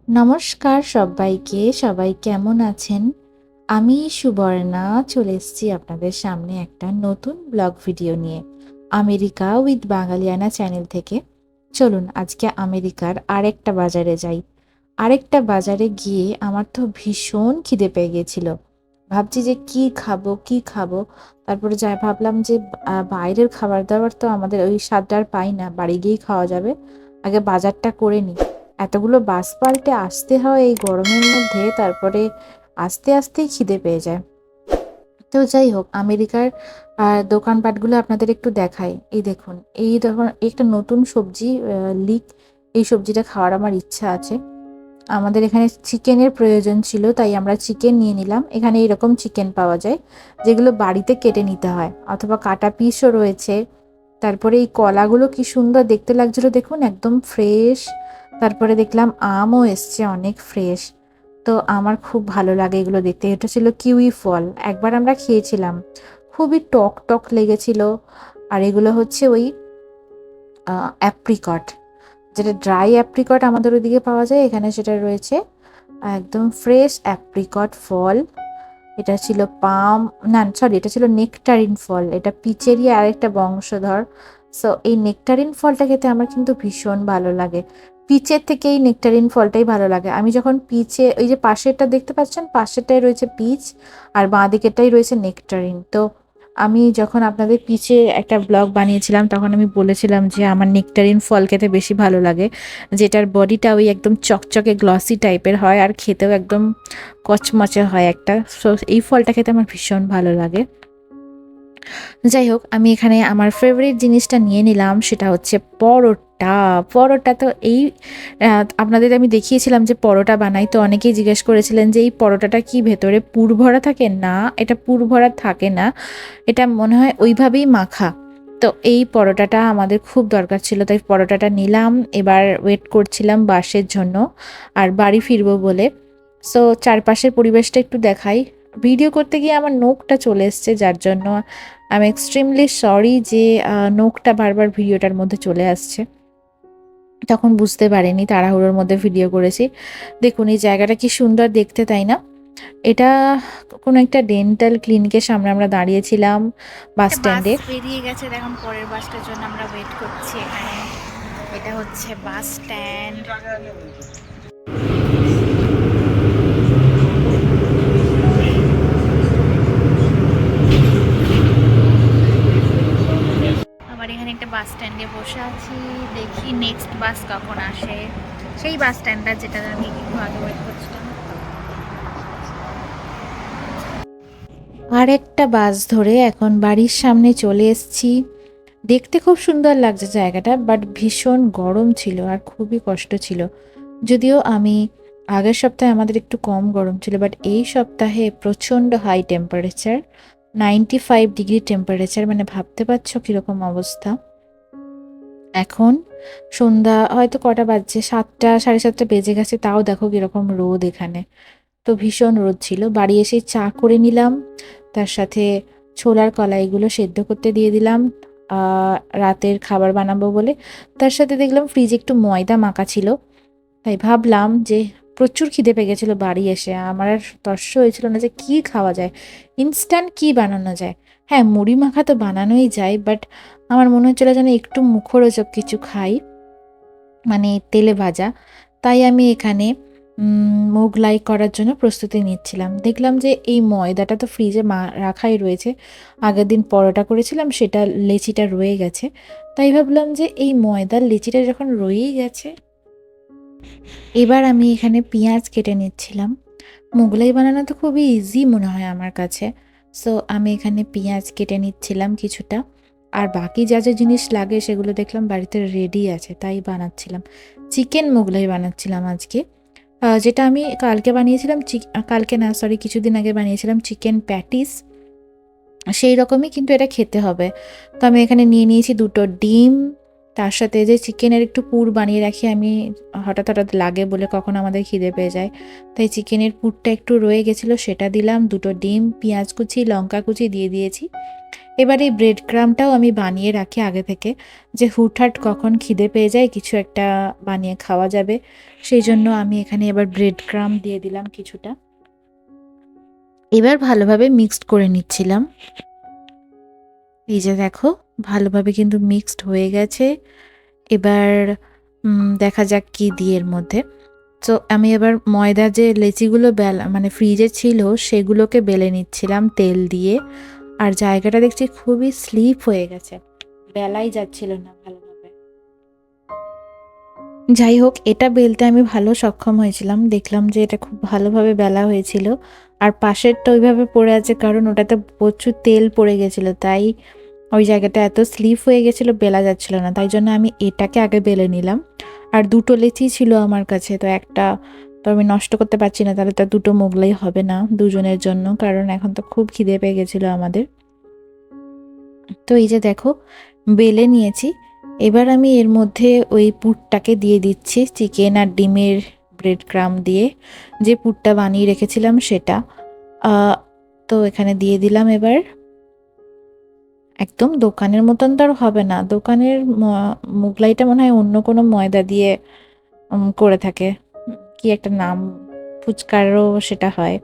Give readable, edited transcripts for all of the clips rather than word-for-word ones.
নমস্কার সবাইকে। সবাই কেমন আছেন? আমি সুবর্ণা চলে এসেছি আপনাদের সামনে একটা নতুন ব্লগ ভিডিও নিয়ে। আমেরিকা উইথ বাঙালিয়ানা চ্যানেল থেকে। চলুন আজকে আমেরিকার আরেকটা বাজারে যাই। আরেকটা বাজারে গিয়ে আমার তো ভীষণ খিদে পেয়ে গেছিল। ভাবছি যে কি খাবো, কি খাবো? তারপরে যাই ভাবলাম যে বাইরের খাবার-দাবার তো আমাদের ওই স্বাদটা আর পাই না। বাড়ি গিয়েই খাওয়া যাবে। আগে বাজারটা করে নিই। এতগুলো বাস পাল্টে আসতে হয় এই গরমের মধ্যে, তারপরে আসতে আসতেই খিদে পেয়ে যায়। তো যাই হোক, আমেরিকার দোকানপাটগুলো আপনাদের একটু দেখাই। এই দেখুন, এই দেখুন একটা নতুন সবজি লিক। এই সবজিটা খাওয়ার আমার ইচ্ছা আছে। আমাদের এখানে চিকেনের প্রয়োজন ছিল, তাই আমরা চিকেন নিয়ে নিলাম। এখানে এরকম চিকেন পাওয়া যায় যেগুলো বাড়িতে কেটে নিতে হয়, অথবা কাটা পিসও রয়েছে। তারপরে এই কলাগুলো কি সুন্দর দেখতে লাগছিল দেখুন, একদম ফ্রেশ। তারপরে দেখলাম আমও এসছে অনেক ফ্রেশ। তো আমার খুব ভালো লাগে এগুলো দেখতে। এটা ছিল কিউই ফল, একবার আমরা খেয়েছিলাম, খুবই টক টক লেগেছিল। আর এগুলো হচ্ছে ওই অ্যাপ্রিকট, যেটা ড্রাই অ্যাপ্রিকট আমাদের ওইদিকে পাওয়া যায়, এখানে সেটা রয়েছে একদম ফ্রেশ অ্যাপ্রিকট ফল। এটা ছিল পাম, না সরি, এটা ছিল নেকটারিন ফল। এটা পিচেরই আরেকটা বংশধর। সো এই নেকটারিন ফলটা খেতে আমার কিন্তু ভীষণ ভালো লাগে। পিচের থেকে এই নেকটারিন ফলটাই ভালো লাগে। আমি যখন পিচে, ওই যে পাশেরটা দেখতে পাচ্ছেন, পাশেরটাই রয়েছে পিচ আর বাঁ দিকেরটাই রয়েছে নেকটারিন। তো আমি যখন আপনাদের পিচে একটা ব্লগ বানিয়েছিলাম, তখন আমি বলেছিলাম যে আমার নেকটারিন ফল খেতে বেশি ভালো লাগে, যেটার বডিটা ওই একদম চকচকে গ্লসি টাইপের হয় আর খেতেও একদম কচমচে হয় একটা। সো এই ফলটা খেতে আমার ভীষণ ভালো লাগে। যাই হোক, আমি এখানে আমার ফেভারিট জিনিসটা নিয়ে নিলাম, সেটা হচ্ছে পরোটা। পরোটা তো এই আপনাদের আমি দেখিয়েছিলাম যে পরোটা বানাই, তো অনেকেই জিজ্ঞেস করেছিলেন যে এই পরোটাটা কি ভেতরে পুর ভরা থাকে? না, এটা পুর ভরা থাকে না, এটা মনে হয় ওইভাবেই মাখা। তো এই পরোটাটা আমাদের খুব দরকার ছিল, তাই পরোটাটা নিলাম। এবার ওয়েট করছিলাম বাসের জন্য আর বাড়ি ফিরবো বলে। সো চারপাশের পরিবেশটা একটু দেখাই। ভিডিও করতে গিয়ে আমার নোকটা চলে এসছে, যার জন্য আমি এক্সট্রিমলি সরি যে নোকটা বারবার ভিডিওটার মধ্যে চলে আসছে। তখন বুঝতে পারিনি, তাড়াহুড়োর মধ্যে ভিডিও করেছি। দেখুন এই জায়গাটা কি সুন্দর দেখতে, তাই না? এটা কোনো একটা ডেন্টাল ক্লিনিকের সামনে আমরা দাঁড়িয়েছিলাম বাস স্ট্যান্ডে। বেরিয়ে গেছে, এখন পরের বাসটার জন্য আমরা ওয়েট করছি এখানে। এটা হচ্ছে বাস স্ট্যান্ড। আবার এখানে একটা বাস স্ট্যান্ডে বসে আছি, দেখি নেক্সট বাস কখন আসে। সেই বাস স্ট্যান্ডটা যেটা আমি একটু আগে ওয়েট করছিলাম। আর একটা বাস ধরে এখন বাড়ির সামনে চলে এসেছি। দেখতে খুব সুন্দর লাগছে জায়গাটা, বাট ভীষণ গরম ছিল আর খুবই কষ্ট ছিল। যদিও আমি আগের সপ্তাহে আমাদের একটু কম গরম ছিল, বাট এই সপ্তাহে প্রচণ্ড হাই টেম্পারেচার, 95 ডিগ্রি টেম্পারেচার। মানে ভাবতে পারছো কীরকম অবস্থা। এখন সন্ধ্যা হয়তো কটা বাজছে, 7টা 7:30 বেজে গেছে, তাও দেখো কীরকম রোদ এখানে। তো ভীষণ রোদ ছিল। বাড়ি এসে চা করে নিলাম, তার সাথে ছোলার কলাইগুলো সেদ্ধ করতে দিয়ে দিলাম রাতের খাবার বানাবো বলে। তার সাথে দেখলাম ফ্রিজে একটু ময়দা মাখা ছিল, তাই ভাবলাম যে প্রচুর খিদে পেয়ে গেছিলো বাড়ি এসে। আমার আর তর্স হয়েছিল না যে কী খাওয়া যায়, ইনস্ট্যান্ট কী বানানো যায়। হ্যাঁ, মুড়ি মাখা তো বানানোই যায়, বাট আমার মনে হচ্ছিল যেন একটু মুখরোচক কিছু খাই, মানে তেলে ভাজা। তাই আমি এখানে মোগলাই করার জন্য প্রস্তুতি নিচ্ছিলাম। দেখলাম যে এই ময়দাটা তো ফ্রিজে রাখাই রয়েছে, আগের দিন পরোটা করেছিলাম, সেটা লেচিটা রয়ে গেছে। তাই ভাবলাম যে এই ময়দার লেচিটা যখন রয়েই গেছে, এবার আমি এখানে পেঁয়াজ কেটে নিচ্ছিলাম। মোগলাই বানানো তো খুবই ইজি মনে হয় আমার কাছে। সো আমি এখানে পেঁয়াজ কেটে নিচ্ছিলাম কিছুটা, আর বাকি যা যা জিনিস লাগে সেগুলো দেখলাম বাড়িতে রেডি আছে, তাই বানাচ্ছিলাম। চিকেন মোগলাই বানাচ্ছিলাম আজকে। যেটা আমি কালকে বানিয়েছিলাম, কালকে না সরি, কিছুদিন আগে বানিয়েছিলাম চিকেন প্যাটিস, সেই রকমই কিন্তু এটা খেতে হবে। তো আমি এখানে নিয়ে নিয়েছি 2টো ডিম, তার সাথে যে চিকেনের একটু পুর বানিয়ে রাখি আমি, হঠাৎ হঠাৎ লাগে বলে কখন আমাদের খিদে পেয়ে যায়, তাই চিকেনের পুরটা একটু রয়ে গেছিলো, সেটা দিলাম। 2টো ডিম, পেঁয়াজ কুচি, লঙ্কা কুচি দিয়ে দিয়েছি। এবার এই ব্রেড ক্রামটাও আমি বানিয়ে রাখি আগে থেকে, যে হুটহাট কখন খিদে পেয়ে যায় কিছু একটা বানিয়ে খাওয়া যাবে, সেই জন্য আমি এখানে এবার ব্রেড ক্রাম দিয়ে দিলাম কিছুটা। এবার ভালোভাবে মিক্সড করে নিচ্ছিলাম। এই যে দেখো ভালোভাবে কিন্তু মিক্সড হয়ে গেছে। এবার দেখা যাক কি দিয়ে এর মধ্যে। তো আমি এবার ময়দা যে লেচিগুলো বেলা মানে ফ্রিজে ছিল সেগুলোকে বেলে নিচ্ছিলাম তেল দিয়ে। আর জায়গাটা দেখছি খুবই স্লিপ হয়ে গেছে, বেলাই যাচ্ছিল না ভালোভাবে। যাই হোক, এটা বেলতে আমি ভালো সক্ষম হয়েছিলাম, দেখলাম যে এটা খুব ভালোভাবে বেলা হয়েছিল। আর পাশেরটা ওইভাবে পড়ে আছে কারণ ওটাতে প্রচুর তেল পড়ে গেছিল, তাই ওই জায়গাটা এত স্লিপ হয়ে গেছিলো, বেলা যাচ্ছিল না। তাই জন্য আমি এটাকে আগে বেলে নিলাম। আর দুটো লেচি ছিল আমার কাছে, তো একটা তো আমি নষ্ট করতে পারছি না, তাহলে তো দুটো মোগলাই হবে না দুজনের জন্য, কারণ এখন তো খুব খিদে পেয়ে গেছিলো আমাদের। তো এই যে দেখো বেলে নিয়েছি। এবার আমি এর মধ্যে ওই পুরটাকে দিয়ে দিচ্ছি, চিকেন আর ডিমের ব্রেড ক্রাম দিয়ে যে পুরটা বানিয়ে রেখেছিলাম সেটা। তো এখানে দিয়ে দিলাম। এবার একদম দোকানের মতন তো আর হবে না, দোকানের মোগলাইটা মনে হয় অন্য কোনো ময়দা দিয়ে করে থাকে, কি একটা নাম, ফুচকারও সেটা হয়।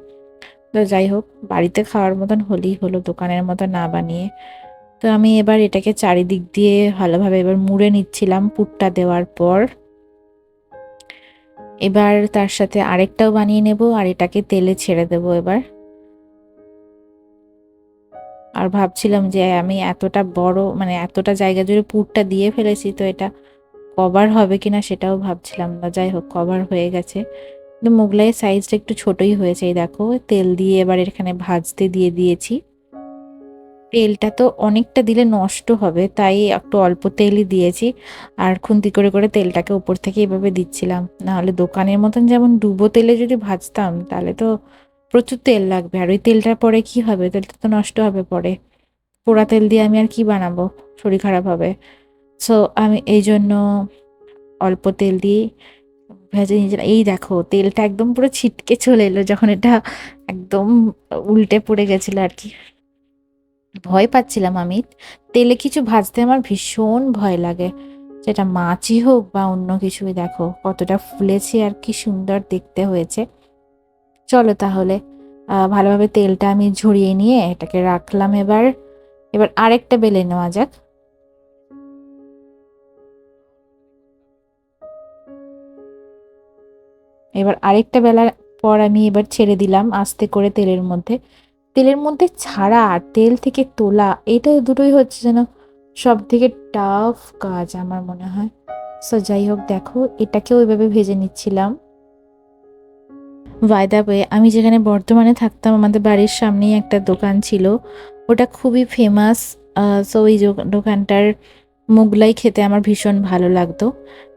তো যাই হোক, বাড়িতে খাওয়ার মতন হলেই হলো, দোকানের মতো না বানিয়ে। তো আমি এবার এটাকে চারিদিক দিয়ে ভালোভাবে এবার মুড়ে নিচ্ছিলাম পুরটা দেওয়ার পর। এবার তার সাথে আরেকটাও বানিয়ে নেব আর এটাকে তেলে ছেড়ে দেব এবার। আর ভাবছিলাম যে আমি এতটা বড় মানে এতটা জায়গা জুড়ে পুরটা দিয়ে ফেলেছি, তো এটা কভার হবে কিনা সেটাও ভাবছিলাম না। যাই হোক, কভার হয়ে গেছে। কিন্তু মোগলাইয়ের সাইজটা একটু ছোটই হয়েছে। এই দেখো তেল দিয়ে এবার এখানে ভাজতে দিয়ে দিয়েছি। তেলটা তো অনেকটা দিলে নষ্ট হবে, তাই একটু অল্প তেলই দিয়েছি। আর খুন্তি করে করে তেলটাকে উপর থেকে এভাবে দিচ্ছিলাম, নাহলে দোকানের মতন যেমন ডুবো তেলে যদি ভাজতাম তাহলে তো প্রচুর তেল লাগবে, আর ওই তেলটা পরে কি হবে, তেলটা তো নষ্ট হবে পরে। পোড়া তেল দিয়ে আমি আর কি বানাবো, শরীর খারাপ হবে। সো আমি এই জন্য অল্প তেল দিয়ে ভেজে নিয়েছিলাম। এই দেখো তেলটা একদম পুরো ছিটকে চলে এলো যখন এটা একদম উল্টে পড়ে গেছিল আর কি। ভয় পাচ্ছিলাম আমি, তেলে কিছু ভাজতে আমার ভীষণ ভয় লাগে, সেটা মাছই হোক বা অন্য কিছুই। দেখো কতটা ফুলেছে আর কি সুন্দর দেখতে হয়েছে। চলো তাহলে ভালোভাবে তেলটা আমি ঝরিয়ে নিয়ে এটাকে রাখলাম। এবার এবার আরেকটা বেলে নেওয়া যাক। এবার আরেকটা বেলার পর আমি এবার ছেড়ে দিলাম আস্তে করে তেলের মধ্যে। তেলের মধ্যে ছাড়া আর তেল থেকে তোলা, এটা দুটোই হচ্ছে যেন সব থেকে টাফ কাজ আমার মনে হয়। সো যাই হোক, দেখো এটাকেও ওইভাবে ভেজে নিচ্ছিলাম। বাই দ্য ওয়ে, আমি যেখানে বর্ধমানে থাকতাম আমাদের বাড়ির সামনেই একটা দোকান ছিল, ওটা খুবই ফেমাস। সো ওই দোকানটার মোগলাই খেতে আমার ভীষণ ভালো লাগতো।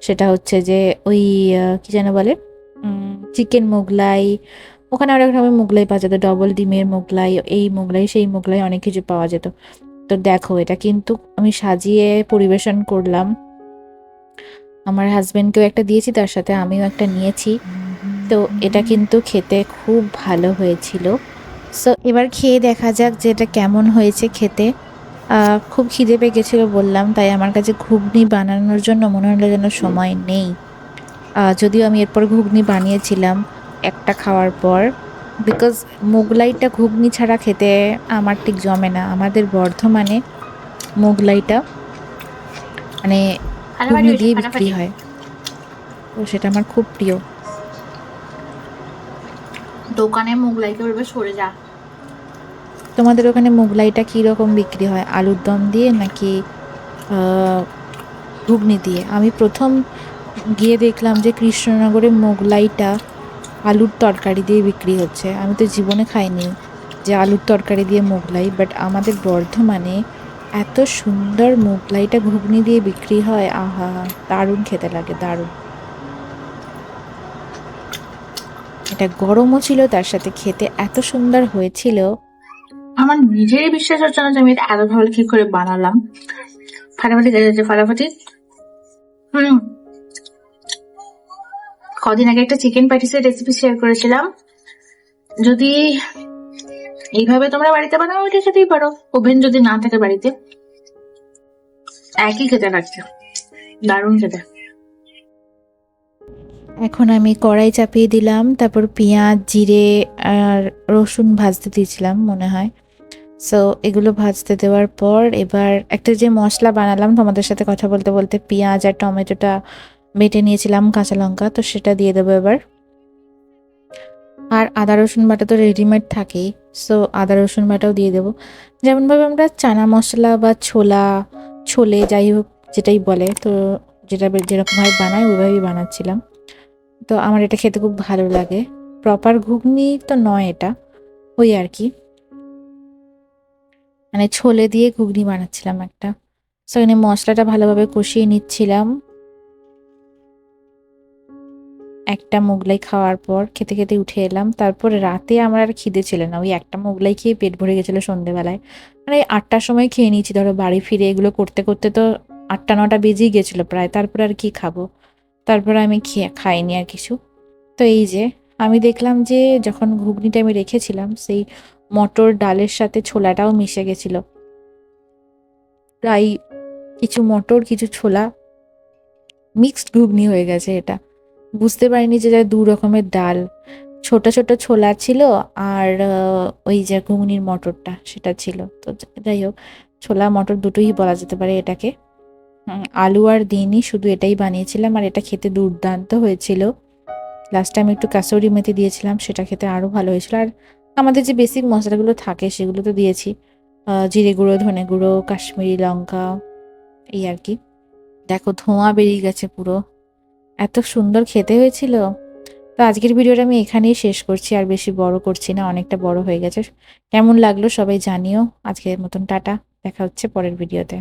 সেটা হচ্ছে যে ওই কি যেন বলে, চিকেন মোগলাই। ওখানে অনেক রকমের মোগলাই পাওয়া যেত, ডবল ডিমের মোগলাই, এই মোগলাই সেই মোগলাই, অনেক কিছু পাওয়া যেত। তো দেখো এটা কিন্তু আমি সাজিয়ে পরিবেশন করলাম, আমার হাজবেন্ডকেও একটা দিয়েছি, তার সাথে আমিও একটা নিয়েছি। তো এটা কিন্তু খেতে খুব ভালো হয়েছিল। সো এবার খেয়ে দেখা যাক যে এটা কেমন হয়েছে খেতে। খুব খিদে পেয়ে গেছিলো বললাম, তাই আমার কাছে ঘুগনি বানানোর জন্য মনে হলো যেন সময় নেই। যদিও আমি এরপর ঘুগনি বানিয়েছিলাম একটা খাওয়ার পর, বিকজ মোগলাইটা ঘুগনি ছাড়া খেতে আমার ঠিক জমে না। আমাদের বর্ধমানে মোগলাইটা মানে ঘুগনি দিয়ে বিক্রি হয়, তো সেটা আমার খুব প্রিয়। দোকানে মোগলাইকে বলবে সরে যা। তোমাদের ওখানে মোগলাইটা কি রকম বিক্রি হয়, আলুর দম দিয়ে নাকি ঘুগনি দিয়ে? আমি প্রথম গিয়ে দেখলাম যে কৃষ্ণনগরে মোগলাইটা আলুর তরকারি দিয়ে বিক্রি হচ্ছে। আমি তো জীবনে খাইনি যে আলুর তরকারি দিয়ে মোগলাই, বাট আমাদের বর্ধমানে এত সুন্দর মোগলাইটা ঘুগনি দিয়ে বিক্রি হয়, আহা দারুণ খেতে লাগে, দারুণ। এটা গরমও ছিল, তার সাথে খেতে এত সুন্দর হয়েছিল। আমার নিজেরই বিশ্বাস হচ্ছে না যে আমি এটা এত ভালো কি করে বানালাম। ফাটাফাটি গেছে ফাটাফাটি। হুম, কদিন আগে একটা চিকেন প্যাটিসের রেসিপি শেয়ার করেছিলাম, যদি এইভাবে তোমরা বাড়িতে বানাও, ওইটা খেতেই পারো। ওভেন যদি না থাকে বাড়িতে, একই খেতে লাগছে, দারুণ খেতে। এখন আমি কড়াই চাপিয়ে দিলাম, তারপর পেঁয়াজ, জিরে আর রসুন ভাজতে দিয়েছিলাম মনে হয়। সো এগুলো ভাজতে দেওয়ার পর এবার একটা যে মশলা বানালাম তোমাদের সাথে কথা বলতে বলতে, পেঁয়াজ আর টমেটোটা বেটে নিয়েছিলাম, কাঁচা লঙ্কা, তো সেটা দিয়ে দেবো এবার। আর আদা রসুন বাটা তো রেডিমেড থাকেই, সো আদা রসুন বাটাও দিয়ে দেবো। যেমনভাবে আমরা চানা মশলা বা ছোলে যাই হোক যেটাই বলে, তো যেরকমভাবে বানাই ওইভাবেই বানাচ্ছিলাম। তো আমার এটা খেতে খুব ভালো লাগে। প্রপার ঘুগনি তো নয় এটা, ওই আর কি, মানে ছোলে দিয়ে ঘুগনি বানাচ্ছিলাম একটা। সো এখানে মশলাটা ভালোভাবে কষিয়ে নিচ্ছিলাম। একটা মোগলাই খাওয়ার পর খেতে খেতে উঠে এলাম। তারপর রাতে আমার আর খিদে ছিল না, ওই একটা মোগলাই খেয়ে পেট ভরে গেছিলো সন্ধেবেলায়। মানে 8টার সময় খেয়ে নিয়েছি, ধরো বাড়ি ফিরে এগুলো করতে করতে তো 8টা 9টা বেজেই গেছিলো প্রায়। তারপর আর কি খাবো, তারপর আমি খাইনি আর কিছু। তো এই যে আমি দেখলাম যে যখন ঘুগনিটা আমি রেখেছিলাম, সেই মটর ডালের সাথে ছোলাটাও মিশে গেছিল। প্রায় কিছু মটর কিছু ছোলা মিক্সড ঘুগনি হয়ে গেছে এটা। বুঝতে পারিনি যে দু রকমের ডাল, ছোট ছোট ছোলা ছিল আর ওই যে ঘুগনির মটরটা সেটা ছিল। তো যাই হোক, ছোলা মটর দুটোই বলা যেতে পারে এটাকে। আলু আর দিইনি, শুধু এটাই বানিয়েছিলাম, আর এটা খেতে দুর্দান্ত হয়েছিল। লাস্টে আমি একটু কাসুরি মেথি দিয়েছিলাম, সেটা খেতে আরও ভালো হয়েছিল। আর আমাদের যে বেসিক মশলাগুলো থাকে সেগুলো তো দিয়েছি, জিরে গুঁড়ো, ধনে গুঁড়ো, কাশ্মীরি লঙ্কা, এই আর কি। দেখো ধোঁয়া বেরিয়ে গেছে পুরো, এত সুন্দর খেতে হয়েছিল। তো আজকের ভিডিওটা আমি এখানেই শেষ করছি, আর বেশি বড় করছি না, অনেকটা বড় হয়ে গেছে। কেমন লাগলো সবাই জানিও। আজকের মতন টাটা, দেখা হচ্ছে পরের ভিডিওতে।